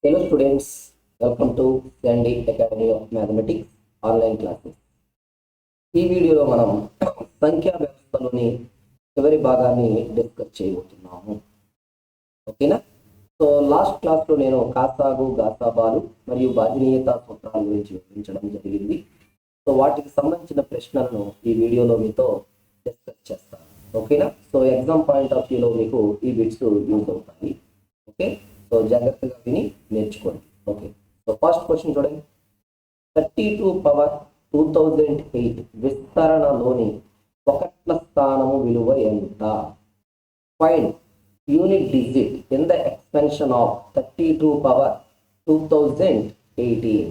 Hello students, welcome to Sandy Academy of Mathematics online classes. ఈ వీడియోలో మనం సంఖ్యా వ్యవస్థలోని చివరి భాగాన్ని డిస్కస్ చేయబోతున్నాము. ఓకేనా? సో లాస్ట్ క్లాస్లో నేను కాసాగు గాసాబాలు మరియు బాధ్యనీయత సూత్రాల గురించి వివరించడం జరిగింది. సో వాటికి సంబంధించిన ప్రశ్నలను ఈ వీడియోలో మీతో డిస్కస్ చేస్తాను. ఓకేనా? సో ఎగ్జామ్ పాయింట్ ఆఫ్ వ్యూలో మీకు ఈ బిట్స్ యూజ్ అవుతాయి. ఓకే, సో జాగ్రత్తగా విని నేర్చుకోండి. ఓకే, సో ఫస్ట్ క్వశ్చన్ చూడండి. 32 పవర్ 2008 విస్తరణలోని ఒకట్ల స్థానము విలువ ఎంత? Find unit digit in the expansion of 32 power 2018.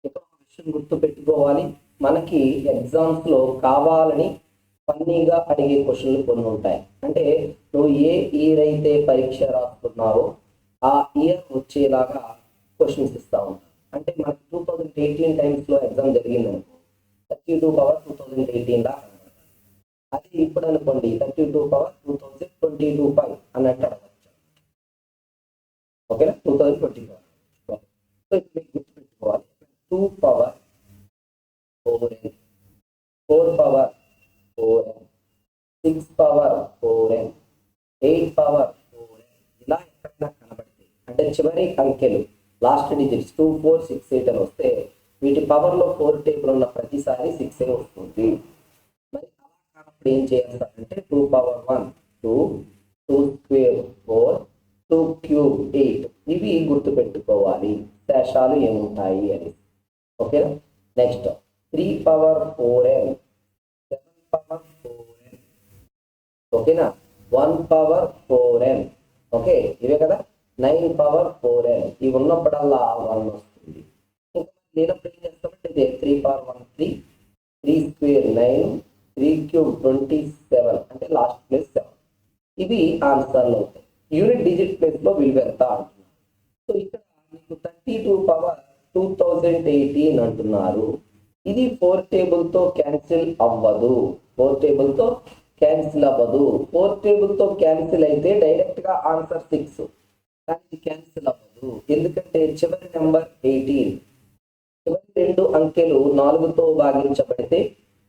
ఇక్కడ ఒక విషయం గుర్తుపెట్టుకోవాలి, మనకి ఎగ్జామ్స్ లో కావాలని ఫన్నీగా అడిగే క్వశ్చన్లు కొన్ని ఉంటాయి. అంటే నువ్వు ఏ ఇయర్ అయితే పరీక్ష రాస్తున్నావో ఆ ఇయర్ వచ్చేలాగా క్వశ్చన్స్ ఇస్తా ఉంటారు. అంటే మనకి 2018 టైమ్స్ లో ఎగ్జామ్ జరిగింది అనుకో, 32 పవర్ 2018 లా కనబడుతుంది. అది ఇప్పుడు అనుకోండి 32 పవర్ 2022 అన్నట్టు అడగచ్చు. ఓకేనా? 2024. సో ఇప్పుడు మీకు గుర్తుపెట్టుకోవాలి, 2 power 4n, 4 power 4n, 6 power 4n, 8 power 4n ఇలా ఎక్కడైనా కనబడితే, అంటే చివరి అంకెలు లాస్ట్ డిజిట్స్ 2, 4, 6, 8 అని వస్తే వీటి పవర్లో 4 టేబుల్ ఉన్న ప్రతిసారి 6 వస్తుంది. మరి అలా కానప్పుడు ఏం చేస్తారంటే 2 పవర్ 1 2, 2 స్క్వేర్ 4, 2 క్యూబ్ 8 ఇవి గుర్తుపెట్టుకోవాలి శేషాలు ఏముంటాయి అని. ఓకేనా? Next 3 power 4n, 7 power 4n, ఓకేనా, 1 పవర్ 4n, ఓకే ఇవే కదా. 9 పవర్ 4n ఇవి ఉన్నప్పుడల్లా 1 వస్తుంది. ఇంకా లేనప్పుడు ఏం చేస్తామంటే ఇదే 3 పవర్ 1 3, 3 స్క్వేర్ 9, 3 క్యూబ్ 27 అంటే లాస్ట్ ప్లేస్ 7. ఇవి ఆన్సర్లు అవుతాయి. యూనిట్ డిజిట్ ప్లేస్ లో విలువ ఎంత అంటున్నారు. సో ఇక్కడ మీకు 32 పవర్ 2018 అంటున్నారు. ఇది 4 టేబుల్ తో క్యాన్సిల్ అవ్వదు. 4 టేబుల్ తో క్యాన్సిల్ అవ్వదు. 4 టేబుల్ తో క్యాన్సిల్ అయితే డైరెక్ట్ గా ఆన్సర్ 6, కానీ ఇది క్యాన్సిల్ అవ్వదు. ఎందుకంటే చివరి నెంబర్ 18, చివరి 2 అంకెలు 4తో భాగించబడితే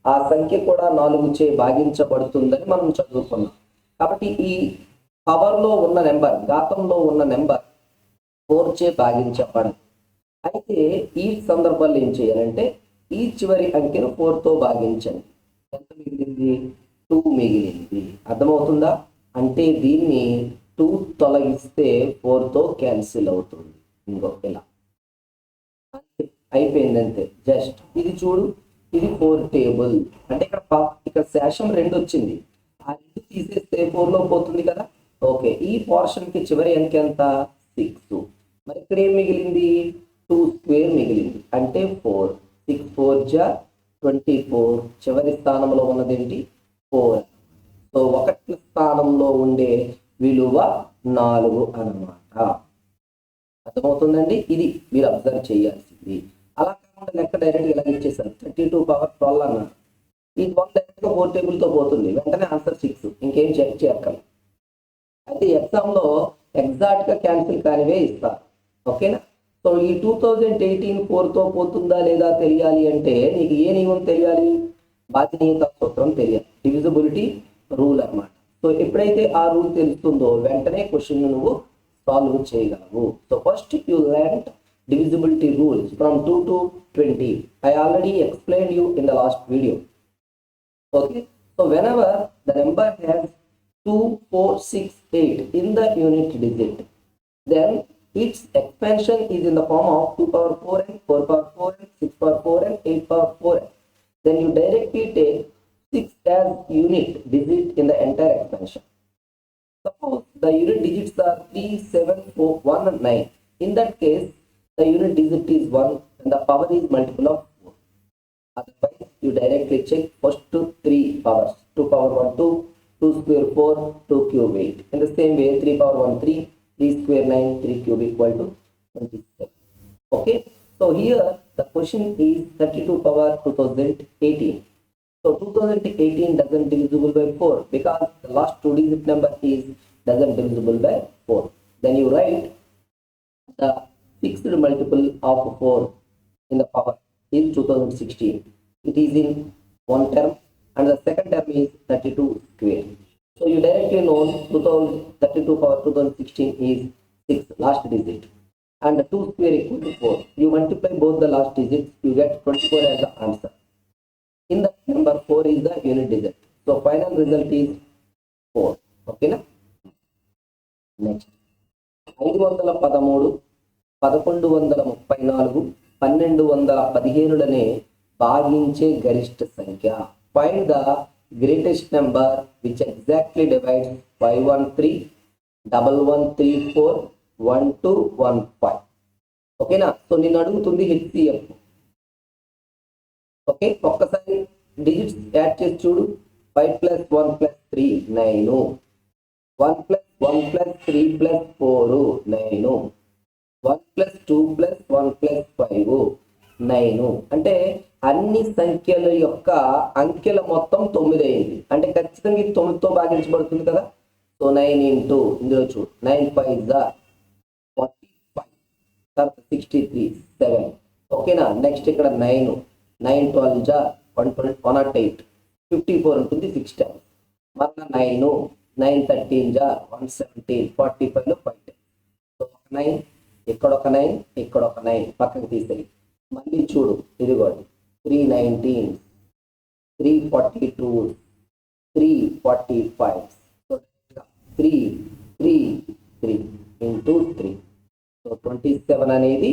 ఆ సంఖ్య కూడా 4 చే భాగించబడుతుందని మనం చదువుకున్నాం. కాబట్టి ఈ పవర్ లో ఉన్న నెంబర్, ఘాతంలో ఉన్న నెంబర్ 4 చే భాగించబడదు. అయితే ఈ సందర్భంలో ఏం చేయాలంటే ఈ చివరి అంకెను 4తో భాగించండి. ఎంత మిగిలింది? 2 మిగిలింది. అర్థమవుతుందా? అంటే దీన్ని 2 తొలగిస్తే 4తో క్యాన్సిల్ అవుతుంది. ఇంకో ఇలా అయిపోయింది అంతే. జస్ట్ ఇది చూడు, ఇది 4 టేబుల్. అంటే ఇక్కడ శేషం 2 వచ్చింది, ఆ 2 తీసేస్తే 4లో పోతుంది కదా. ఓకే, ఈ పోర్షన్ కి చివరి అంకె ఎంత? 6. మరి ఇక్కడ ఏం మిగిలింది? 2 స్క్వేర్ మిగిలింది, అంటే 4. 6 4 జా 24. చివరి స్థానంలో ఉన్నదేంటి? 4. సో ఒకటి స్థానంలో ఉండే విలువ 4 అన్నమాట. అర్థమవుతుందండి? ఇది మీరు అబ్జర్వ్ చేయాల్సింది. అలా కాకుండా లెక్క డైరెక్ట్ ఇలా ఇచ్చేసారు, 32 పవర్ 12 అన్నారు. ఈ 12 డైరెక్ట్ గా 4 టేబుల్ తో పోతుంది, వెంటనే ఆన్సర్ 6, ఇంకేం చెక్ చేయక్కర్లేదు. అయితే ఎగ్జామ్ లో ఎగ్జాక్ట్ గా క్యాన్సిల్ కానివే ఇస్తారు. ఓకేనా? సో ఈ 2018 4తో పోతుందా లేదా తెలియాలి అంటే నీకు ఏ నియమం తెలియాలి? బాధ్యనీయత సూత్రం తెలియాలి, డివిజిబిలిటీ రూల్ అన్నమాట. సో ఎప్పుడైతే ఆ రూల్ తెలుస్తుందో వెంటనే క్వశ్చన్ నువ్వు సాల్వ్ చేయగలవు. So first you learn divisibility rules from 2 to 20. I already explained you in the last video. Okay, so whenever the number has 2, 4, 6, 8 in the unit digit, then its expansion is in the form of 2 power 4n, 4 power 4n, 6 power 4n, 8 power 4n. Then you directly take 6 as unit digit in the entire expansion. Suppose the unit digits are 3, 7, 4, 1 and 9. In that case, the unit digit is 1 and the power is multiple of 4. Otherwise, you directly check first 3 powers. 2 power 1 2, 2 square 4, 2 cube 8. In the same way, 3 power 1 3, 3 square 9, 3 cube equal to 27. Okay, so here the question is 32 power 2018. So 2018 doesn't divisible by 4 because the last 2 digit number is doesn't divisible by 4. Then you write the fixed multiple of 4 in the power is 2016. It is in one term and the second term is 32 square. So you directly know 2032 power 2016 is 6 last digit and 2 square equal to 4. You multiply both the last digits, you get 24 as the answer. In the number 4 is the unit digit. So final result is 4. Okay na? Next. 513, 1134, 1215నే భాగించే గరిష్ట సంఖ్య. Find the greatest number which exactly divides 513, 1134, 1215. ఓకేనా? So నేను అడుగుతుంది HCF. Okay, ఒక్కసారి digits add చేసి చూడు. 5 + 1 + 3 9, 1 + 1 + 3 + 4 9, 1 + 2 + 1 + 5 9. అంటే అన్ని సంఖ్యల యొక్క అంకెల మొత్తం 9 అయింది. అంటే ఖచ్చితంగా ఇది 9తో భాగించబడుతుంది కదా. సో 9 ఇంటూ ఇందులో చూడు, 9 5 45, తర్వాత 63 7. ఓకేనా? నెక్స్ట్ ఇక్కడ 9 12 108, 54 ఉంటుంది 6 times. మరలా 9 13 117, 45లో 5 times. సో ఒక 9, ఇక్కడ ఒక 9, ఇక్కడ ఒక 9 పక్కకి తీసేయి. మళ్ళీ చూడు, ఇదిగోండి 319, 342, 345. So 3 3 3 into 3. సో 27 అనేది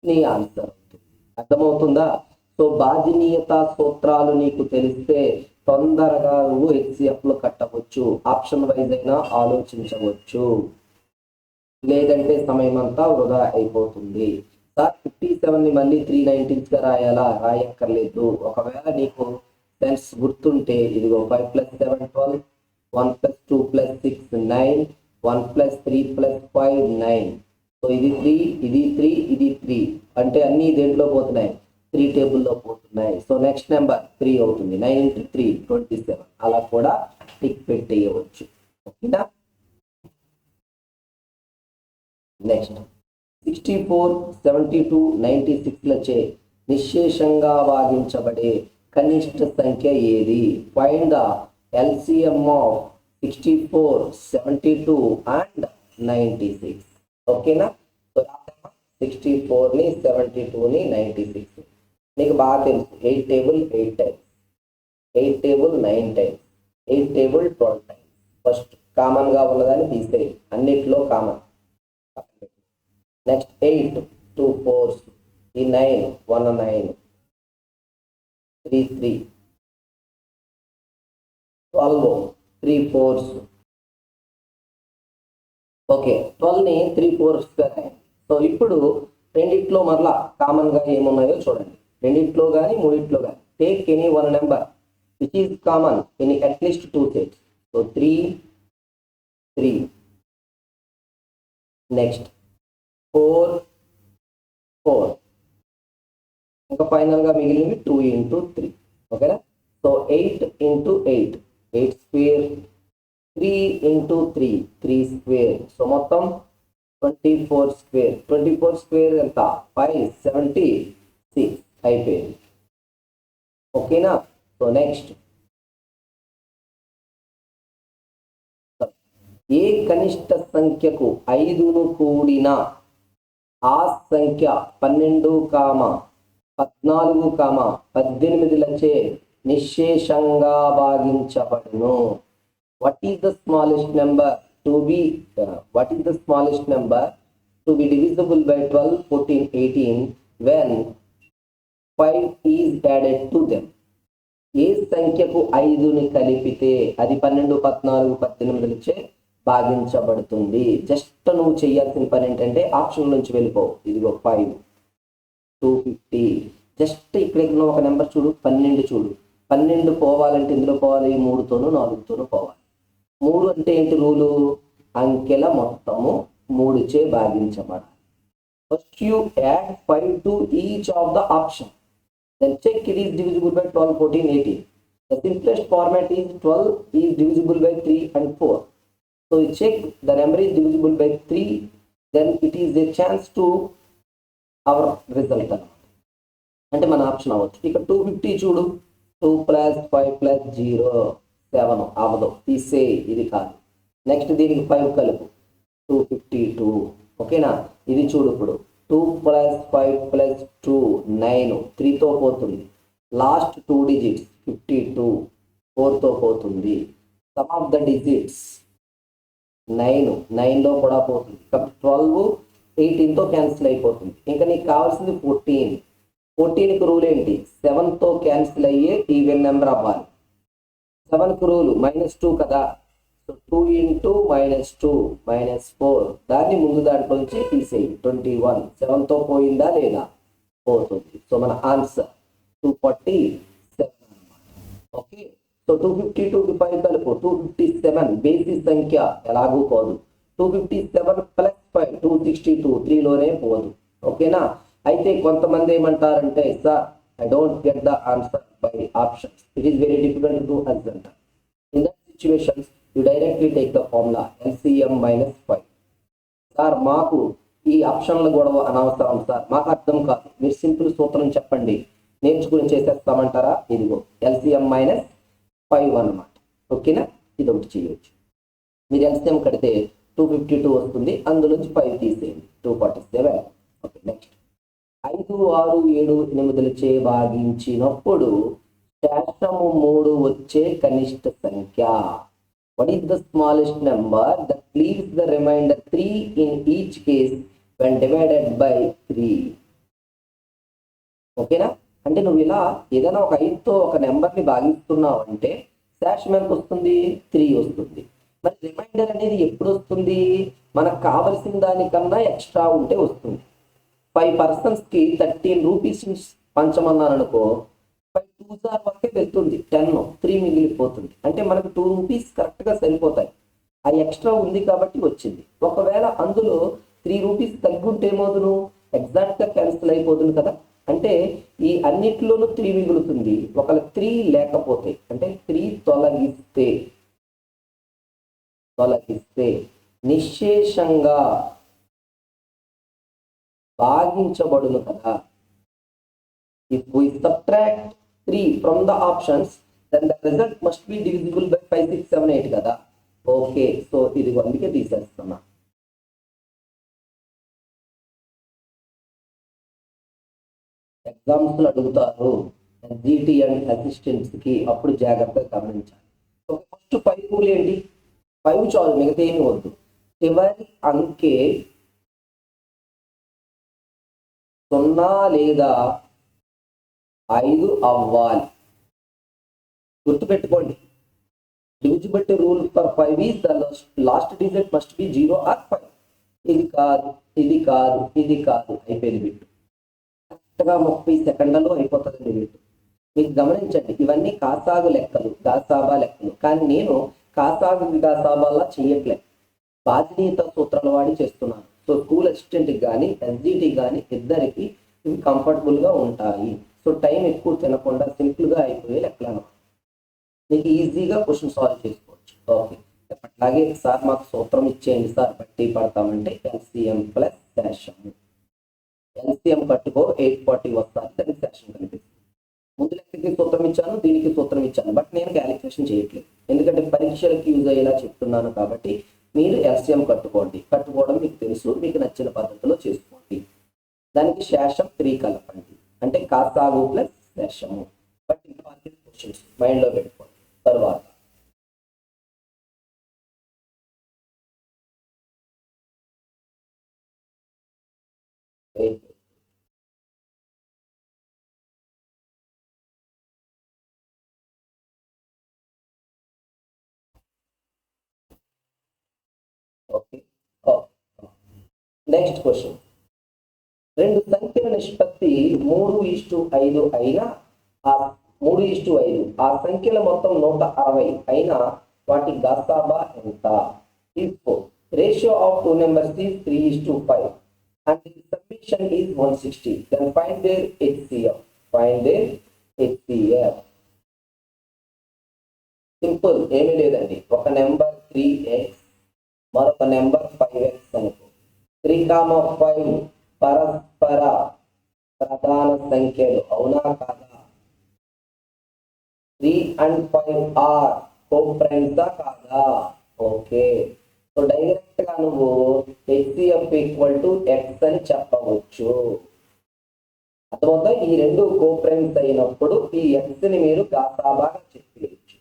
నీ ఆన్సర్ అవుతుంది. అర్థమవుతుందా? సో బాధ్యనీయత సూత్రాలు నీకు తెలిస్తే తొందరగా నువ్వు HCFలో కట్టవచ్చు. ఆప్షన్ వైజ్ అయినా ఆలోచించవచ్చు, లేదంటే సమయం అంతా వృధా అయిపోతుంది. సార్ 57ని మళ్ళీ 319గా రాయాలా? రాయక్కర్లేదు. ఒకవేళ నీకు సెన్స్ గుర్తుంటే ఇదిగో 5 + 7 12, 1 + 2 + 6 9, 1 + 3 + 5 9. సో ఇది 3, ఇది 3, ఇది 3. అంటే అన్ని దేంట్లో పోతున్నాయి? 3 టేబుల్లో పోతున్నాయి. సో నెక్స్ట్ నెంబర్ 3 అవుతుంది. 9 × 3 27. అలా కూడా టిక్ పెట్టేయవచ్చు. ఓకేనా? నెక్స్ట్ 64, 72, 96లచే నిశ్శేషంగా భాగించబడే కనిష్ట సంఖ్య ఏది? Find the LCM of 64, 72 and 96. ఓకేనా? సో 64ని 72ని 96 నీకు బాగా తెలుసు. 8 table 8 times, 8 table 9 times, 8 table 12 times. First కామన్గా ఉన్నదాన్ని తీసేయి, అన్నిట్లో కామన్. నెక్స్ట్ 8 2 4s, ఈ 9 1 9, 3 3, 12 3 4s. Okay, 12ని 3 4s. సో ఇప్పుడు రెండిట్లో మరలా కామన్గా ఏమున్నాయో చూడండి. రెండిట్లో కానీ మూడిట్లో కానీ take any one number which is common in at least 2 sets. So 3 3, next 4 4, ఇంకా ఫైనల్గా మిగిలింది 2 × 3. ఓకేనా? So 8 × 8 8 square, 3 × 3 3 square. సో మొత్తం 24 స్క్వేర్. 24 స్క్వేర్ ఎంత? 576 అయిపోయింది. ఓకేనా? సో నెక్స్ట్ ఏ కనిష్ట సంఖ్యకు 5ను కూడిన ఆ సంఖ్య 12, 14, 18లచే నిశ్శేషంగా భాగించబడును? What is the smallest number to be divisible by 12, 14, 18 when 5 is added to them? ఏ సంఖ్యకు 5ని కలిపితే అది 12, 14, 18లచే భాగించబడుతుంది? జస్ట్ నువ్వు చేయాల్సిన పని ఏంటంటే ఆప్షన్ నుంచి వెళ్ళిపో. ఇదిగో 5 250. జస్ట్ ఇక్కడ ఒక నెంబర్ చూడు, 12 చూడు. 12 పోవాలంటే ఇందులో పోవాలి, 3తోనూ 4తోనూ పోవాలి. 3 అంటే ఏంటి రూలు? అంకెల మొత్తము 3చే భాగించబడాలి. First you add 5 to each of the option, then check it is divisible by 12, 14, 18. The simplest format is 12 is divisible by 3 and 4. So you check the number is divisible by 3, then it is a chance to our result అనమాట. అంటే మన option అవ్వచ్చు. ఇక 250 చూడు, 2 + 5 + 0 7 అవ్వదు, తీసే, ఇది కాదు. నెక్స్ట్ దీనికి 5 కలుపు, 252. ఓకేనా? ఇది చూడు ఇప్పుడు 2 + 5 + 2 9, 3తో పోతుంది. లాస్ట్ 2 డిజిట్స్ 52, 4తో పోతుంది. సమ్ ఆఫ్ ద డిజిట్స్ 9, 9లో కూడా పోతుంది. కాబట్టి 12 18తో క్యాన్సిల్ అయిపోతుంది. ఇంకా నీకు కావాల్సింది 14. 14కి రూల్ ఏంటి? 7తో క్యాన్సిల్ అయ్యే ఈవెన్ నెంబర్ అవ్వాలి. 7కి రూల్ -2 కదా. సో 2 × -2 -4, దాన్ని ముందు దాంట్లోంచి తీసేయి. 21. 7తో పోయిందా లేదా? పోతుంది. సో మన ఆన్సర్ 247 అన్నమాట. ఓకే. సో 252కి 5 కలుపు, 257. బేసి సంఖ్య ఎలాగూ పోదు. 257 + 5 262, 3లోనే పోదు. ఓకేనా? అయితే కొంతమంది ఏమంటారంటే, sir I don't get the answer by options, it is very difficult to us అంటారు. In that situations you directly take the formula LCM -5. Sir మాకు ఈ ఆప్షన్ల గొడవ అనవసరం సార్, మాకు అర్థం కాదు, మీరు సింపుల్ సూత్రం చెప్పండి, నేర్చుకుని చేసేస్తామంటారా? ఇదిగో LCM -5 అన్నమాట. ఓకేనా? ఇది ఒకటి చేయొచ్చు. మీరు LCM కడితే 252 వస్తుంది, అందులోంచి 5 తీసేయండి, 247. ఓకే. నెక్స్ట్ 5, 6, 7, 8లచే భాగించినప్పుడు శేషము 3 వచ్చే కనిష్ట సంఖ్య. What is the smallest number that leaves the remainder 3 in each case when divided by 3? ఓకేనా? అంటే నువ్వు ఇలా ఏదైనా ఒక 5తో ఒక నెంబర్ని భాగిస్తున్నావు అంటే శేషం ఎంత వస్తుంది? 3 వస్తుంది. మరి రిమైండర్ అనేది ఎప్పుడు వస్తుంది? మనకు కావలసిన దానికన్నా ఎక్స్ట్రా ఉంటే వస్తుంది. 5 పర్సన్స్కి 13 రూపీస్ పంచమన్నాను అనుకో, 5 2s వరకే వెళ్తుంది, 10, 3 మిగిలిపోతుంది. అంటే మనకు 2 రూపీస్ కరెక్ట్గా సరిపోతాయి. ఆ ఎక్స్ట్రా ఉంది కాబట్టి వచ్చింది. ఒకవేళ అందులో 3 రూపీస్ తగ్గుంటే ఏమవుతును? ఎగ్జాక్ట్గా క్యాన్సిల్ అయిపోతుంది కదా. అంటే ఈ అన్నిటిలోనూ 3 మిగులుతుంది. ఒకవేళ 3 లేకపోతే, అంటే 3 తొలగిస్తే నిశ్శేషంగా భాగించబడును కదా. If we subtract 3 from the options, then the result must be divisible by 5, 6, 7, 8 కదా. ఓకే. సో ఇది అందుకే తీసేస్తున్నా. ఎగ్జామ్స్లో అడుగుతారు SGT అండ్ అసిస్టెంట్స్కి, అప్పుడు జాగ్రత్తగా గమనించాలి. ఓకే. ఫస్ట్ 5 రూల్ ఏంటి? 5 చాలు, మిగతా ఏమి వద్దు. చివరి అంకె 0 లేదా 5 అవ్వాలి. గుర్తుపెట్టుకోండి. divisibility rule for 5 is the last digit must be 0 or 5. ఇది కాదు, ఇది కాదు, ఇది కాదు, అయిపోయింది బిట్టు. కరెక్ట్గా 30 సెకండ్లలో అయిపోతుంది బిట్టు. మీకు గమనించండి, ఇవన్నీ కాసాగు లెక్కలు, గాసాబా లెక్కలు. కానీ నేను కాసాగు గాసాబాలా చేయట్లేదు, బాధ్యత సూత్రాల వాడి చేస్తున్నాను. సో స్కూల్ అసిస్టెంట్కి కానీ SGTకి కానీ ఇద్దరికి ఇవి కంఫర్టబుల్గా ఉంటాయి. సో టైం ఎక్కువ తినకుండా సింపుల్గా అయిపోయే లెక్కలను మీకు ఈజీగా క్వశ్చన్ సాల్వ్ చేసుకోవచ్చు. ఓకే. అట్లాగే సార్ మాకు సూత్రం ఇచ్చేయండి సార్, బట్టి పడతామంటే LCM + శేషము. LCM కట్టుకో 840 వస్తుంది, దానికి శేషం కనిపిస్తుంది. ముందు లెక్కకి సూత్రం ఇచ్చాను, దీనికి సూత్రం ఇచ్చాను, బట్ నేను క్యాలిక్యులేషన్ చేయట్లేదు, ఎందుకంటే పరీక్షలకు యూజ్ అయ్యేలా చెప్తున్నాను. కాబట్టి మీరు LCM కట్టుకోవడం మీకు తెలుసు, మీకు నచ్చిన పద్ధతిలో చేసుకోండి. దానికి శేషం 3 కలపండి, అంటే కాసాగు plus Seshamu. But important questions మైండ్లో పెట్టుకోండి. తర్వాత ఓకే. Next question. 2 సంఖ్యల నిష్పత్తి 3:5 అయినా, ఆ 3:5 ఆ సంఖ్యల మొత్తం 160 అయినా వాటి గాసాబా ఎంత? If ratio of 2 numbers is 3:5 and the summation is 160, then find their HCF. Simple, ఏమీ లేదండి. ఒక నెంబర్ 3x, మరొక నెంబర్ 5x అనుకో. 3 3, 5 పరస్పర ప్రధాన సంఖ్యలు, అవునా కాదా? 3 and 5 ఆర్ కోప్రైమ్సా కాదా? ఓకే. సో డైరెక్ట్ గా నువ్వు HCF ఈక్వల్ టు ఎక్స్ అని చెప్పవచ్చు. అర్థమవుతా? ఈ రెండు కోప్రైమ్స్ అయినప్పుడు ఈ ఎక్స్ ని మీరు గాసాబాగా చెప్పేయచ్చు.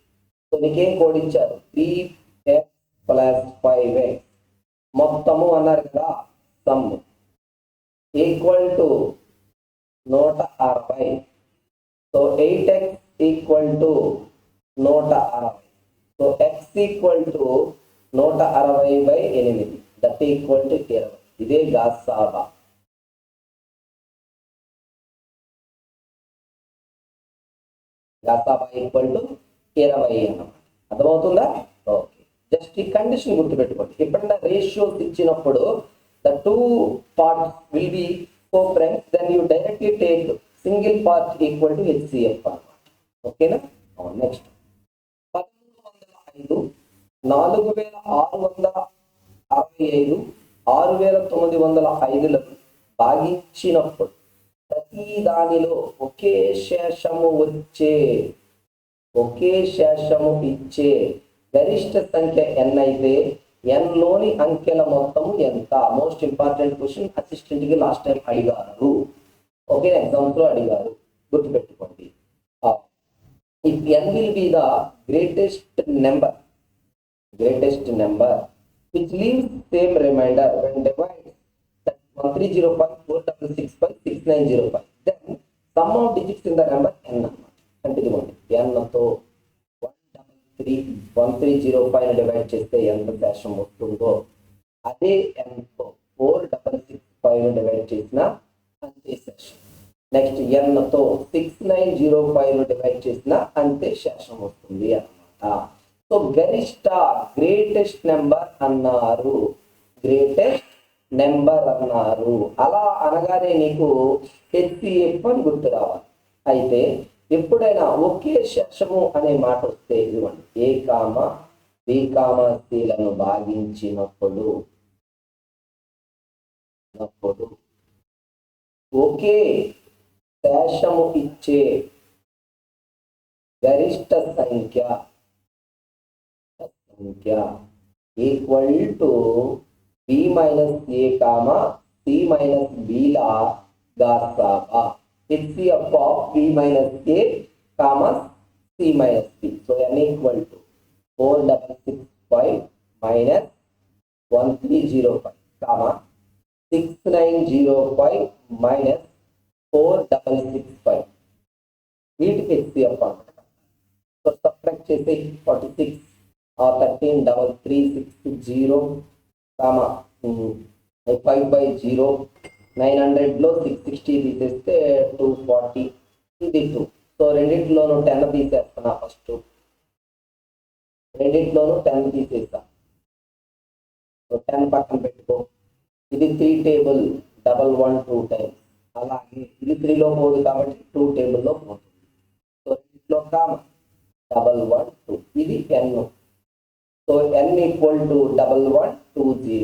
సో నీకేం కోడ్ ఇచ్చారు? 3x + 5x మొత్తము అన్నారు కదా, sum equal to 160. So 8x equal to 160. So x equal to 160/8 that equal to 20. ఇదే గాసాబా. గాసాబా ఈక్వల్ టు 20 అన్నమాట. అర్థమవుతుందా? ఓకే. జస్ట్ ఈ కండిషన్ గుర్తుపెట్టుకోండి. ఎప్పుడన్నా రేషియోస్ ఇచ్చినప్పుడు the two parts will be coprimes, then you directly take single part equal to HCF అన్నమాట. ఓకేనా? Next 1305 4665 6905లను భాగించినప్పుడు ప్రతి దానిలో ఒకే శేషము ఇచ్చే గరిష్ట సంఖ్య n అయితే n లోని అంకెల మొత్తము ఎంత? Most important question. అసిస్టెంట్ కి లాస్ట్ టైం అడిగారు. ఓకే, ఎగ్జామ్స్ లో అడిగారు, గుర్తుపెట్టుకోండి. If n will be the greatest number which leaves same remainder when divided 130546656905, then sum of digits in the number n అన్నమాట. అంటే ఇదిగోండి, n తో 1305 డివైడ్ చేస్తే ఎంత శేషం వస్తుందో అదే n తో 4665 డివైడ్ చేసినా అంతే శేషం. నెక్స్ట్ n తో 6905 డివైడ్ చేసినా అంతే శేషం వస్తుంది అన్నమాట. సో గరిష్ట గ్రేటెస్ట్ నెంబర్ అన్నారు. అలా అనగానే నీకు HCF అని గుర్తు రావాలి. అయితే ఎప్పుడైనా ఒకే శేషము అనే మాట వస్తే ఇవ్వండి, A, B, Cలను భాగించినప్పుడు ఒకే శేషము ఇచ్చే గరిష్ట సంఖ్య equal to B - A, C - B ల గాసాబా. HCF of B - A, C - B. So n equal to 4665 minus 1305, 6905 minus 4665. వీటికి HCF అన్నమాట. సో సబ్ట్రాక్ట్ చేసి 46 13,360, 5/0, 900లో 660 తీసేస్తే 240, ఇది 2. సో రెండింటిలోనూ 10 తీసేస్తున్నా. ఫస్ట్ రెండింటిలోనూ 10 తీసేస్తా. సో 10 పక్కన పెట్టుకో. ఇది 3 టేబుల్ 1 2 టైమ్స్. అలాగే ఇది 3లో పోదు కాబట్టి 2 టేబుల్లో పోతుంది. సో రెండింటిలో 1 1 2. ఇది n. So n equal to 1120.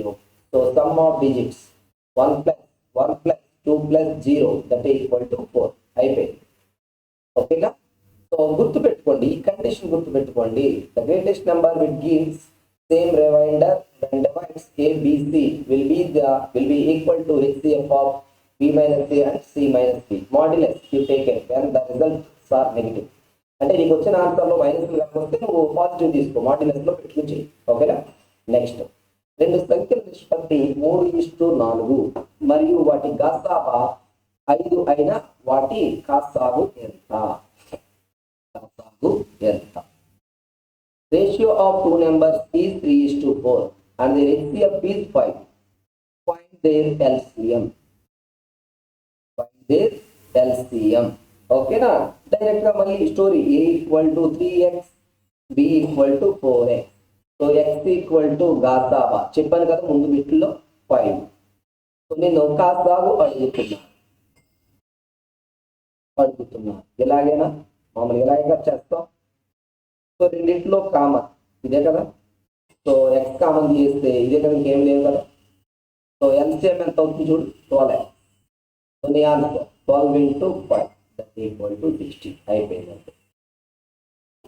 So sum of digits 1 plus 2 plus 0 that is equal to 4. అయిపోయింది. ఓకేనా? సో గుర్తుపెట్టుకోండి, ఈ కండిషన్ గుర్తుపెట్టుకోండి. The greatest number which gives same reminder when divides A, B, C will be equal to HCF of B - A and C - B. Modulus you take it when the results are negative. అంటే నీకు వచ్చిన ఆన్సర్లో minus వస్తే నువ్వు positive తీసుకో, modulus లో పెట్టుకుని చెయ్యి. ఓకేనా? నెక్స్ట్, రెండు సంఖ్యల నిష్పత్తి 3:4 మరియు వాటి గాసాబా 5 అయిన వాటి కాసాగు ఎంత? Ratio of 2 numbers is 3:4 and their HCF is 5. Find their LCM. ఓకేనా? డైరెక్ట్ గా మళ్ళీ story. A equal to 3x, B equal to 4x. So x equal to గాసాబా చెప్పాను కదా ముందు బిట్లో 5. సో నేను కాసాగు అడుగుతున్నా. ఎలాగైనా మామూలుగా ఎలాగైనా చేస్తాం. సో రెండింటిలో కామన్ ఇదే కదా. సో x కామన్ చేస్తే ఇదే కదా, ఇంకేం లేవు కదా. సో ఎల్సిఎం ఎంత అవుతుంది చూడు 12. సో నీ answer 12 into 5 that equal to 60. అయిపోయింది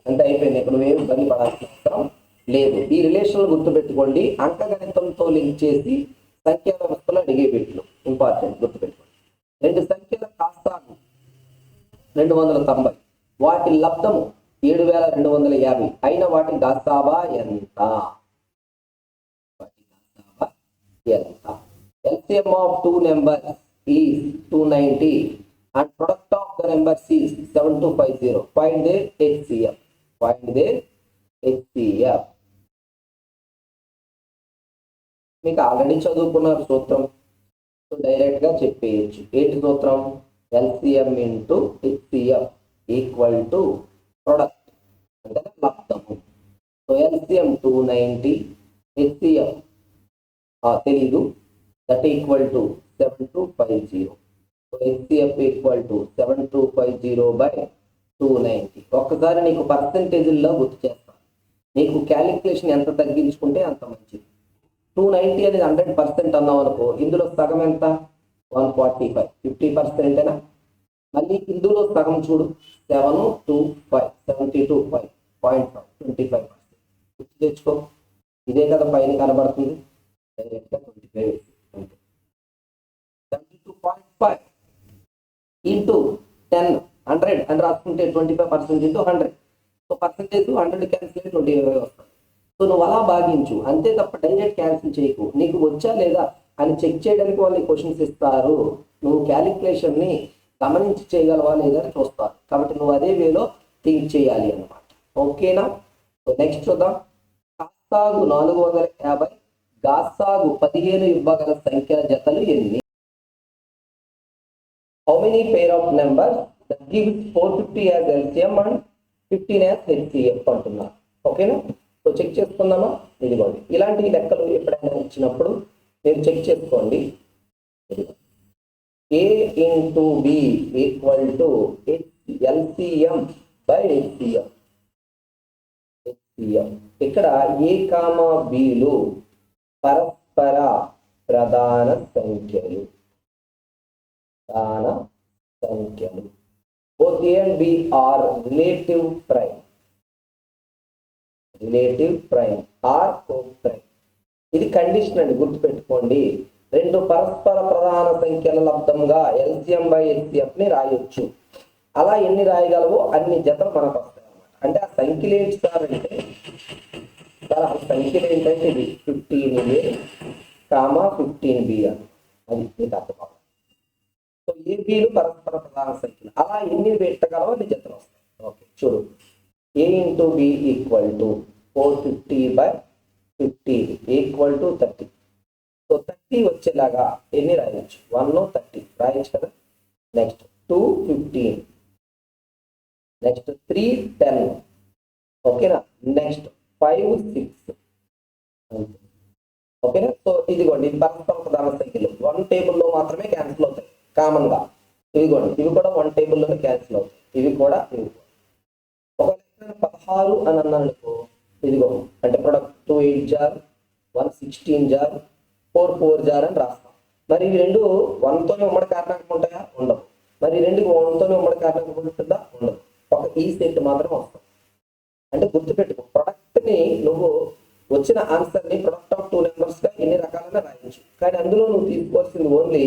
అంటే అయిపోయింది. ఇక్కడ నువ్వేమి ఇబ్బంది పడాల్సిన అవసరం లేదు. ఈ రిలేషన్ గుర్తుపెట్టుకోండి. అంకగణితంతో లింక్ చేసి సంఖ్యా వ్యవస్థలో అడిగే బిట్లు ఇంపార్టెంట్ గుర్తుపెట్టుకోండి. రెండు సంఖ్యల కాస్తాను 290, వాటి లబ్ధము 7250 అయిన వాటి గాసాబా ఎంత? LCM of two numbers is 290 and product of the numbers is 7250. Find their HCF. Find their HCF. మీకు ఆల్రెడీ చదువుకున్నారు సూత్రం, డైరెక్ట్ గా చెప్పేయచ్చు. ఏంటి సూత్రం? LCM into HCF equal to product అంటే లబ్ధము. సో LCM 290, HCF తెలీదు, that equal to 7250. So HCF equal to 7250 by 290. ఒక్కసారి నీకు పర్సెంటేజ్లో గుర్తు చేస్తాను. నీకు క్యాలిక్యులేషన్ ఎంత తగ్గించుకుంటే అంత మంచిది. 290 అనేది 100% అన్నావు అనుకో, ఇందులో సగం ఎంత? 145, 50%. మళ్ళీ ఇందులో సగం చూడు 725, 72.5, 25%. గుర్తు తెచ్చుకో. ఇదే కదా పైన కనబడుతుంది. డైరెక్ట్గా 25 అంటే 72.5 ఇంటూ 10, 100 అని రాసుకుంటే 25% ఇంటూ 100. సో పర్సెంటేజ్ 100 క్యాన్సిల్ 25 వస్తుంది. సో నువ్వు అలా భాగించు అంతే తప్ప డైరెక్ట్ క్యాన్సిల్ చేయకు. నీకు వచ్చా లేదా అని చెక్ చేయడానికి వాళ్ళు క్వశ్చన్స్ ఇస్తారు. నువ్వు క్యాలిక్యులేషన్ని గమనించి చేయగలవా లేదా అని చూస్తారు. కాబట్టి నువ్వు అదే వేలో థింక్ చేయాలి అన్నమాట. ఓకేనా? సో నెక్స్ట్ చూద్దాం. కాసాగు 450, గాసాగు 15 ఇవ్వగల సంఖ్యల జతలు ఎన్ని? How many pair of numbers that gives 450 as LCM and 15 as HCF అంటున్నారు. ఓకేనా? సో చెక్ చేసుకుందామా? ఇదిగోండి, ఇలాంటి లెక్కలు ఎప్పుడైనా ఇచ్చినప్పుడు మీరు చెక్ చేసుకోండి. A into B equal to LCM by HCF. ఇక్కడ A, Bలు పరస్పర ప్రధాన సంఖ్యలు. Both A and B are relative prime or co-prime. ఇది కండిషన్ అండి, గుర్తుపెట్టుకోండి. రెండు పరస్పర ప్రధాన సంఖ్యల లబ్ధంగా LCM by HCF ని రాయొచ్చు. అలా ఎన్ని రాయగలవో అన్ని జతలు మనకు వస్తాయి అన్నమాట. అంటే ఆ సంఖ్యలు ఏంటి సార్ అంటే, సార్ ఆ సంఖ్యలు ఏంటంటే ఇది 15A, 15B అని. అది మీకు అర్థం. సో ఏబీలు పరస్పర ప్రధాన సంఖ్యలు. అలా ఎన్ని పెట్టగలవో అన్ని జతలు వస్తాయి. ఓకే చూడు, A into B equal to 450 by 15 equal to 30. So 30 వచ్చేలాగా ఎన్ని రాయొచ్చు? 1 30 రాయొచ్చు కదా. Next 2 15, next 3 10. ఓకేనా? నెక్స్ట్ 5 6. ఓకేనా? సో ఇదిగోండి, ఇది పరస్పర ప్రధాన సంఖ్యలు. 1 టేబుల్లో మాత్రమే క్యాన్సిల్ అవుతాయి కామన్ గా. ఇదిగోండి, ఇవి కూడా 1 టేబుల్లోనే క్యాన్సిల్ అవుతాయి. ఇవి కూడా ఒక 16 అని అన్నానుకో, ఇదిగో అంటే ప్రొడక్ట్ 2 8 జార్, 1 16 జార్, 4 4 జార్ అని రాస్తాం. మరి ఇవి రెండు 1తోనే ఉమ్మడి కారణాంకం ఉంటాయా? ఉండవు. మరి ఈ రెండుకి 1తోనే ఉమ్మడి కారణాంకం ఉంటుందా? ఉండదు. ఒక ఈ సెట్ మాత్రం వస్తాం. అంటే గుర్తుపెట్టుకో, ప్రొడక్ట్ ని నువ్వు వచ్చిన ఆన్సర్ ని ప్రొడక్ట్ ఆఫ్ 2 నెంబర్స్ గా ఎన్ని రకాలుగా రాయొచ్చు. కానీ అందులో నువ్వు తీసుకోవాల్సింది ఓన్లీ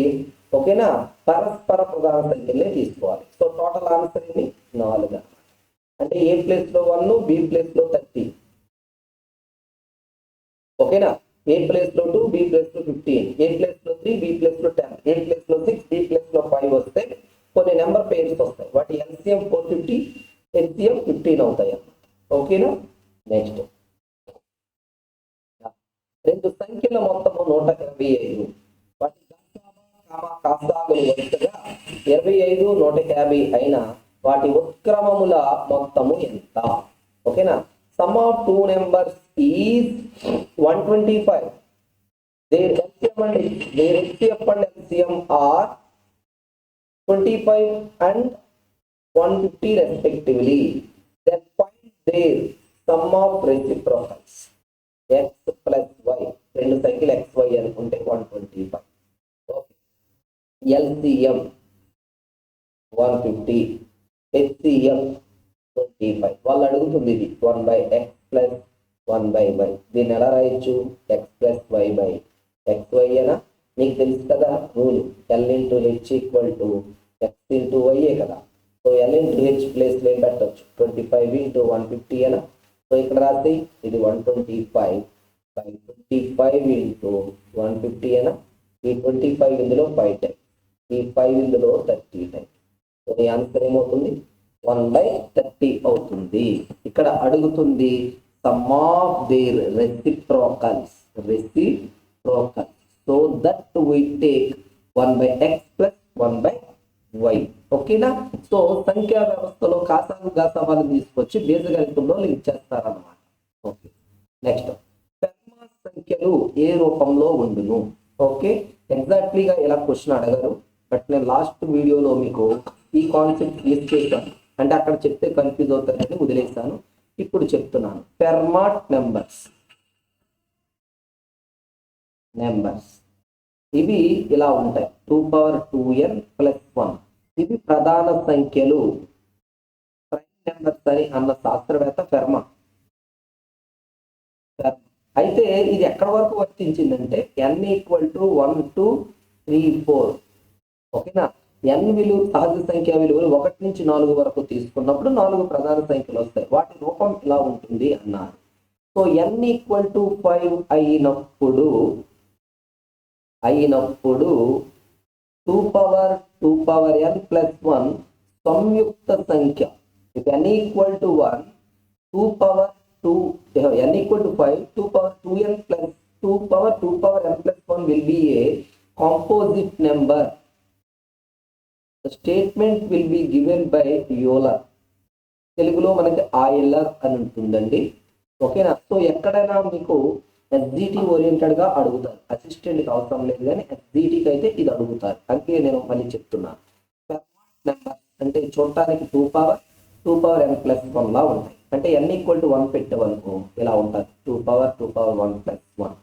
ఓకేనా పరస్పర ప్రధాన సంఖ్యలనే తీసుకోవాలి. సో టోటల్ ఆన్సర్ ఎన్ని? 4. అంటే A ప్లేస్ లో 1, B ప్లేస్ లో 30. ఓకేనా? A ప్లేస్ లో 2, B ప్లేస్ లో 15, A ప్లేస్ లో 3, B ప్లేస్ లో 10, A ప్లేస్ లో 6, B ప్లేస్ లో 5 వస్తే కొన్ని నెంబర్ పేర్స్ వస్తాయి. వాటి LCM 450, HCF 15 అవుతాయి. ఓకేనా? నెక్స్ట్ రెండు సంఖ్యల మొత్తము 125. వాటి కాసాగులు వరుసగా 25, 150 అయిన వాటి ఉత్క్రమముల మొత్తము ఎంత? ఓకేనా? Some of 2 numbers is 125. Their HCF and LCM are 25 and 150 respectively. Then find their sum of reciprocals. X plus Y. రెండు సంఖ్యలు XY అనుకుంటే 125. LCM 150, HCF 25. వాళ్ళు అడుగుతుంది ఇది 1/x ప్లస్ 1/y. దీన్ని ఎలా రాయొచ్చు? x plus y by xy అనా? మీకు తెలుసు కదా rule, L into H equal to X into Y A కదా. సో L ఇంటూ హెచ్ ప్లేస్లో ఏం పెట్టచ్చు? 25 ఇంటూ 150 అనా? సో ఇక్కడ రాస్తే ఇది 125/25 ఇంటూ 150 అనా? ఈ 25 ఇందులో 5 టైమ్స్, ఈ 5 ఇందులో 30 టైమ్స్. సో ఈ ఆన్సర్ ఏమవుతుంది? 1/30 అవుతుంది. ఇక్కడ అడుగుతుంది sum of their reciprocals, so that we take 1/x plus 1/y. ఓకేనా? సో సంఖ్యా వ్యవస్థలో కాసాలు గాసాలను తీసుకొచ్చి బీజగణితంలో లింక్ చేస్తారన్నమాట. ఓకే, నెక్స్ట్ ఫెర్మా సంఖ్యలు ఏ రూపంలో ఉండును? ఓకే, ఎగ్జాక్ట్లీగా ఇలా క్వశ్చన్ అడగరు, బట్ నేను లాస్ట్ వీడియోలో మీకు ఈ కాన్సెప్ట్ లిస్ట్ చేశాను. అంటే అక్కడ చెప్తే కన్ఫ్యూజ్ అవుతారని వదిలేశాను, ఇప్పుడు చెప్తున్నాను. ఫెర్మాట్ నెంబర్స్ ఇవి ఇలా ఉంటాయి. 2^2n + 1. ఇవి ప్రధాన సంఖ్యలు, ప్రైమ్ నెంబర్స్ అని అన్న శాస్త్రవేత్త ఫెర్మా. అయితే ఇది ఎక్కడి వరకు వర్తించిందంటే n = 1 2 3 4. ఓకేనా? n విలువ సహజ సంఖ్య విలువలు 1 నుంచి 4 వరకు తీసుకున్నప్పుడు 4 ప్రధాన సంఖ్యలు వస్తాయి. వాటి రూపం ఇలా ఉంటుంది అన్నారు. సో n = 5 అయినప్పుడు 2^2n + 1 సంయుక్త సంఖ్య. if n = 1, 2^2n = 5, 2^2n + 1 will be a composite number. The statement will be given by Euler. తెలుగులో మనకి ఆయిలర్ అని ఉంటుందండి. ఓకేనా? సో ఎక్కడైనా మీకు SGT ఓరియంటెడ్గా అడుగుతారు, అసిస్టెంట్కి అవసరం లేదు, కానీ SGTకి అయితే ఇది అడుగుతారు. అందుకే నేను మళ్ళీ చెప్తున్నాను. నెంబర్ అంటే చూడటానికి 2^n + 1 లా ఉంటాయి. అంటే n = 1 పెట్టేవనుకో ఇలా ఉంటుంది. 2^1 + 1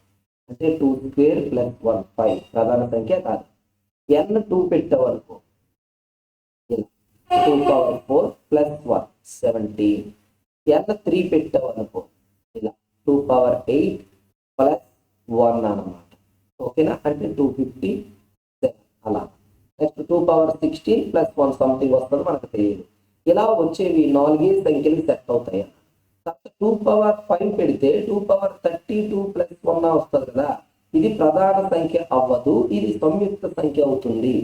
అంటే 2² + 1 5 ప్రధాన సంఖ్య కాదు. n 2 పెట్టేవనుకో 2^4 + 1 17. n 3 పెట్టేవనుకో ఇలా 2^8 + 1 అన్నమాట. ఓకేనా? అంటే 257 అలా. నెక్స్ట్ 2^16 + 1 సంథింగ్ వస్తుందో మనకు తెలియదు. ఇలా వచ్చేవి 4 సంఖ్యలు సెట్ అవుతాయి. తర్వాత 2^5 పెడితే 2^32 + 1 వస్తుంది కదా. ఇది ప్రధాన సంఖ్య అవ్వదు, ఇది సంయుక్త సంఖ్య అవుతుంది.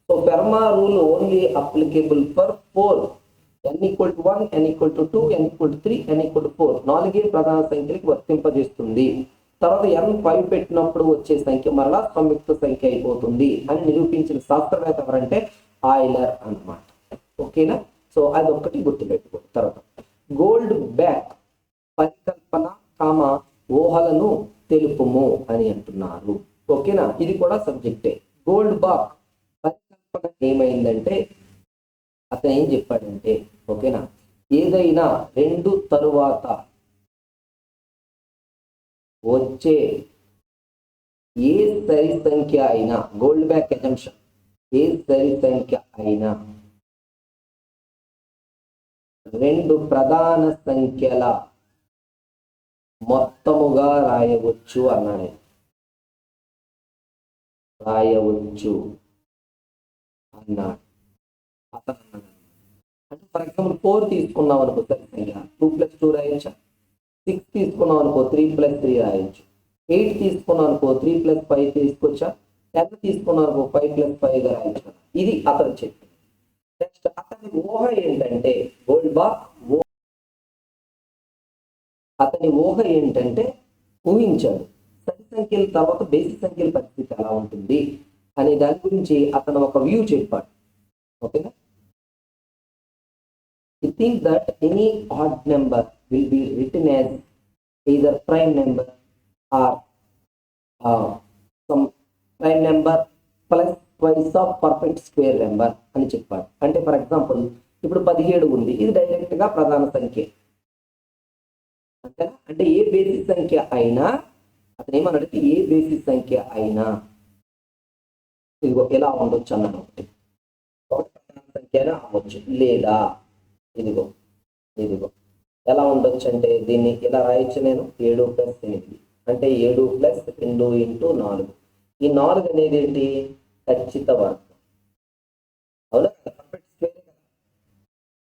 So Fermat rule only applicable for 4. n = 1, n = 2, n = 3, n = 4 4 ప్రధాన సంఖ్యలకు వర్తింపజేస్తుంది. తర్వాత n 5 పెట్టినప్పుడు వచ్చే సంఖ్య మరలా సంయుక్త సంఖ్య అయిపోతుంది అని నిరూపించిన శాస్త్రవేత్త ఎవరంటే ఆయిలర్ అన్నమాట. ఓకేనా? సో అదొక్కటి గుర్తుపెట్టుకో. తర్వాత గోల్డ్ బ్యాక్ పరికల్పన ఊహలను తెలుపుము అని అంటున్నారు. ఓకేనా? ఇది కూడా సబ్జెక్టే. గోల్డ్ బాక్ పరికల్పన ఏమైందంటే అతను ఏం చెప్పాడంటే, ఓకేనా, ఏదైనా 2 తరువాత వచ్చే ఏ సరి సంఖ్య అయినా, గోల్డ్ బ్యాక్ అజంప్షన్, ఏ సరి సంఖ్య అయినా 2 ప్రధాన సంఖ్యల మొత్తముగా రాయవచ్చు అన్నాడు. రాయవచ్చు అన్నాడు అతను. అంటే ఫర్ ఎగ్జాంపుల్ 4 తీసుకున్నాం అనుకో సరి సంఖ్య, 2 + 2 రాయొచ్చా? 6 తీసుకున్నాం అనుకో 3 + 3 రాయొచ్చు. 8 తీసుకున్నాం అనుకో 3 + 5 తీసుకొచ్చా. 10 తీసుకున్నాం అనుకో 5 + 5 రాయొచ్చు. ఇది అతను చెప్పింది. నెక్స్ట్ అతని ఊహ ఏంటంటే, గోల్డ్ బాక్ అతని ఊహ ఏంటంటే ఊహించాడు సరి సంఖ్యల తర్వాత బేసి సంఖ్యల పరిస్థితి ఎలా ఉంటుంది అనే దాని గురించి అతను ఒక వ్యూ చెప్పాడు. ఓకేనా? He thinks that any odd number will be written as either prime number or some prime number plus twice of perfect square number అని చెప్పాడు. అంటే ఫర్ ఎగ్జాంపుల్ ఇప్పుడు 17 ఉంది, ఇది డైరెక్ట్ గా ప్రధాన సంఖ్య. అంటే ఏ బేసిస్ సంఖ్య అయినా, అతను ఏమన్నాడంటే ఏ బేసిస్ సంఖ్య అయినా ఇదిగో ఇలా ఉండొచ్చు అన్నాను ఒకటి ప్రధాన సంఖ్య అవ్వచ్చు, లేదా ఇదిగో ఇదిగో ఎలా ఉండొచ్చు అంటే దీన్ని ఇలా రాయొచ్చు నేను 7+8 అంటే 7+2 × 4. ఈ 4 అనేది ఏంటి? ఖచ్చిత వర్గం. అవునా? పర్ఫెక్ట్ స్క్వేర్ కదా.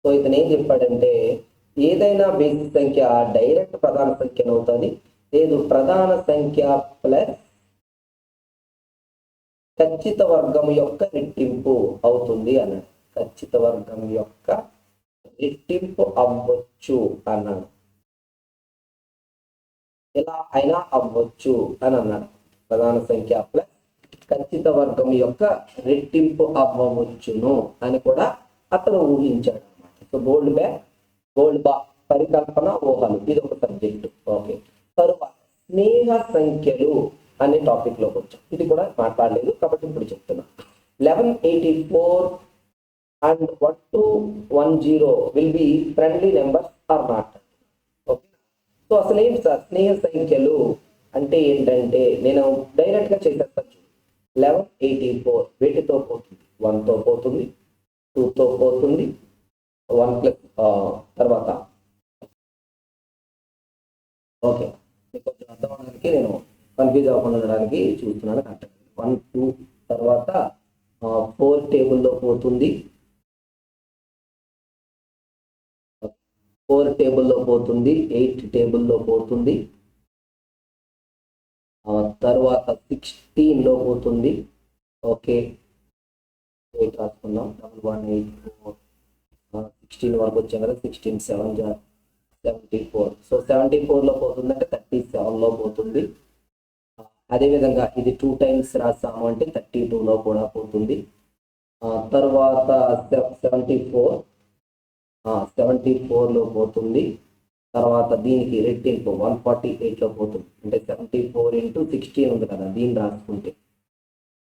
సో ఇతను ఏం చెప్పాడంటే ఏదైనా బేసిక్ సంఖ్య డైరెక్ట్ ప్రధాన సంఖ్య అవుతుంది, లేదు ప్రధాన సంఖ్య ప్లస్ ఖచ్చిత వర్గం యొక్క రెట్టింపు అవుతుంది అన్నాడు. ఖచ్చిత వర్గం యొక్క రెట్టింపు అవ్వచ్చు అన్నాడు. ఇలా అయినా అవ్వచ్చు అని అన్నాడు. ప్రధాన సంఖ్య ప్లస్ ఖచ్చిత వర్గం యొక్క రెట్టింపు అవ్వవచ్చును అని కూడా అతను ఊహించాడు అన్నమాట. సో గోల్డ్ బా పరికల్పన ఊహలు, ఇది ఒక సబ్జెక్టు. ఓకే, తరువాత స్నేహ సంఖ్యలు అనే టాపిక్ లోకి వచ్చాం. ఇది కూడా మాట్లాడలేదు కాబట్టి ఇప్పుడు చెప్తున్నా. 1184 and 1210 will be friendly numbers or not. Okay, so అసలు ఏంటి సార్ స్నేహ సంఖ్యలు అంటే ఏంటంటే నేను డైరెక్ట్ గా చేసేస్తాను. 1184 వీటితో పోతుంది, 1తో పోతుంది, 2తో పోతుంది, 1+ తర్వాత ఓకే మీకు కొంచెం అర్థం అవడానికి నేను కన్ఫ్యూజ్ అవ్వకుండా ఉండడానికి చూస్తున్నాను. కరెక్ట్ 1 2 తర్వాత 4 టేబుల్లో పోతుంది, 4 టేబుల్లో పోతుంది, 8 టేబుల్లో పోతుంది, తర్వాత 16లో పోతుంది. ఓకే 8 రాసుకున్నాం, 1184 16 వరకు వచ్చాం కదా. 16 7 74. సో 74లో పోతుంది అంటే 37లో పోతుంది. అదేవిధంగా ఇది 2 times రాసాము అంటే 32లో కూడా పోతుంది. తర్వాత 74లో పోతుంది. తర్వాత దీనికి రెట్టింపు 148లో పోతుంది అంటే 74 × 16 ఉంది కదా, దీన్ని రాసుకుంటే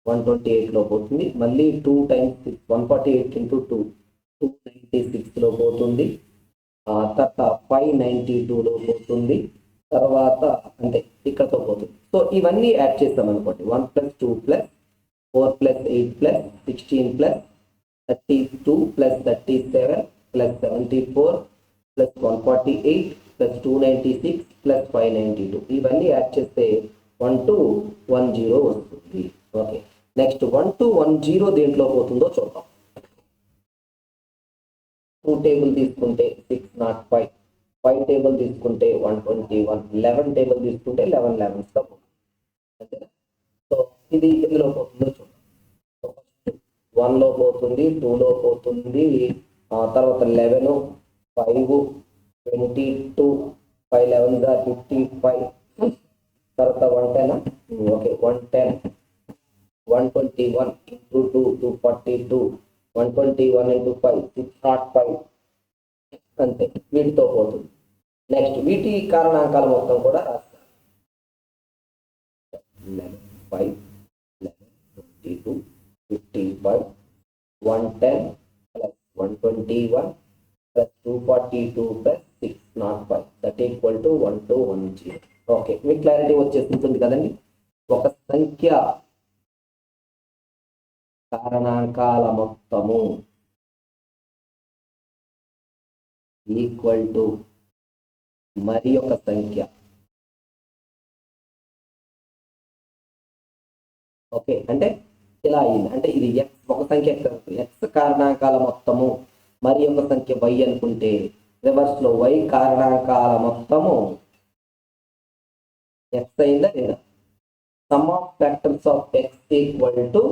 128లో పోతుంది. మళ్ళీ 2 times 148 × 2 296లో పోతుంది. తర్వాత 592లో పోతుంది. తర్వాత అంటే ఇక్కడతో పోతుంది. సో ఇవన్నీ యాడ్ చేస్తాం అనుకోండి. 1 + 2 + 4 + 8 + 16 + 32 + 37 + 74 + 148 + 296 + 592 ఇవన్నీ యాడ్ చేస్తే 1210 వస్తుంది. ఓకే, నెక్స్ట్ 1210 దేంట్లో పోతుందో చూద్దాం. 2 టేబుల్ తీసుకుంటే 605, 5 టేబుల్ తీసుకుంటే 121, 11 టేబుల్ తీసుకుంటే 11 11తో పోతుంది. అంతేనా? సో ఇది ఎందులో పోతుందో చూద్దాం. 1లో పోతుంది, 2లో పోతుంది, తర్వాత 11, 5, 22, 5 11 55, తర్వాత 110. ఓకే 110, 121 × 2 242, 121 × 5 605 అంతే, వీటితో పోతుంది. నెక్స్ట్ వీటి కారణాంకాల మొత్తం కూడా రాస్తారు. 11 5 11 22 55 110 + 121 + 242 + 605 దట్ ఈక్వల్ టు 1210. ఓకే, మీకు క్లారిటీ వచ్చేస్తుంది కదండి. ఒక సంఖ్య కారణాంకాల మొత్తము ఈక్వల్ టు మరి ఒక సంఖ్య. ఓకే, అంటే ఇలా అయింది అంటే ఇది ఎక్స్ ఒక సంఖ్య ఎక్స్ కారణాంకాల మొత్తము మరి ఒక సంఖ్య వై అనుకుంటే రివర్స్ లో వై కారణాంకాల మొత్తము ఎక్స్ అయిందా లేదా? Sum of factors of x equal to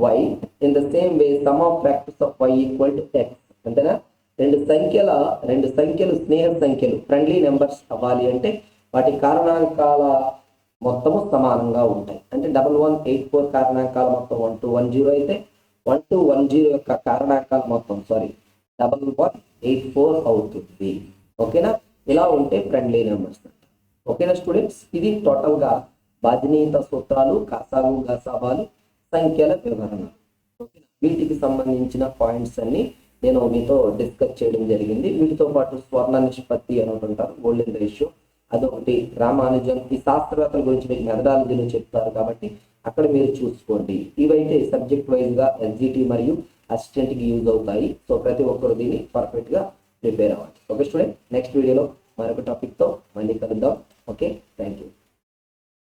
y. In the same way sum of factors of y equal to x. అంతేనా? రెండు సంఖ్యలు స్నేహ సంఖ్యలు ఫ్రెండ్లీ నెంబర్స్ అవ్వాలి అంటే వాటి కారణాంకాల మొత్తము సమానంగా ఉంటాయి. అంటే 1184 కారణాంకాల మొత్తం 1210 అయితే 1210 యొక్క కారణాంకాల మొత్తం 1184 అవుతుంది. ఓకేనా? ఇలా ఉంటే ఫ్రెండ్లీ నెంబర్స్. ఓకేనా స్టూడెంట్స్? ఇది టోటల్ గా బాధ్యనీయత సూత్రాలు, కాసాగు గసాబాలు, సంఖ్యల వివరణ. ఓకేనా? వీటికి సంబంధించిన పాయింట్స్ అన్ని నేను మీతో డిస్కస్ చేయడం జరిగింది. వీటితో పాటు స్వర్ణ నిష్పత్తి అని అంటారు, గోల్డెన్ రేషియో, అదొకటి. రామానుజన్ ఈ శాస్త్రవేత్తల గురించి మీకు మెథడాలజీలో చెప్తారు కాబట్టి అక్కడ మీరు చూసుకోండి. ఇవైతే సబ్జెక్ట్ వైజ్గా ఎస్జిటి మరియు అసిస్టెంట్కి యూజ్ అవుతాయి. సో ప్రతి ఒక్కరు దీన్ని పర్ఫెక్ట్గా ప్రిపేర్ అవ్వాలి. ఓకే స్టూడెంట్, నెక్స్ట్ వీడియోలో మరొక టాపిక్తో మళ్ళీ కలుద్దాం. ఓకే.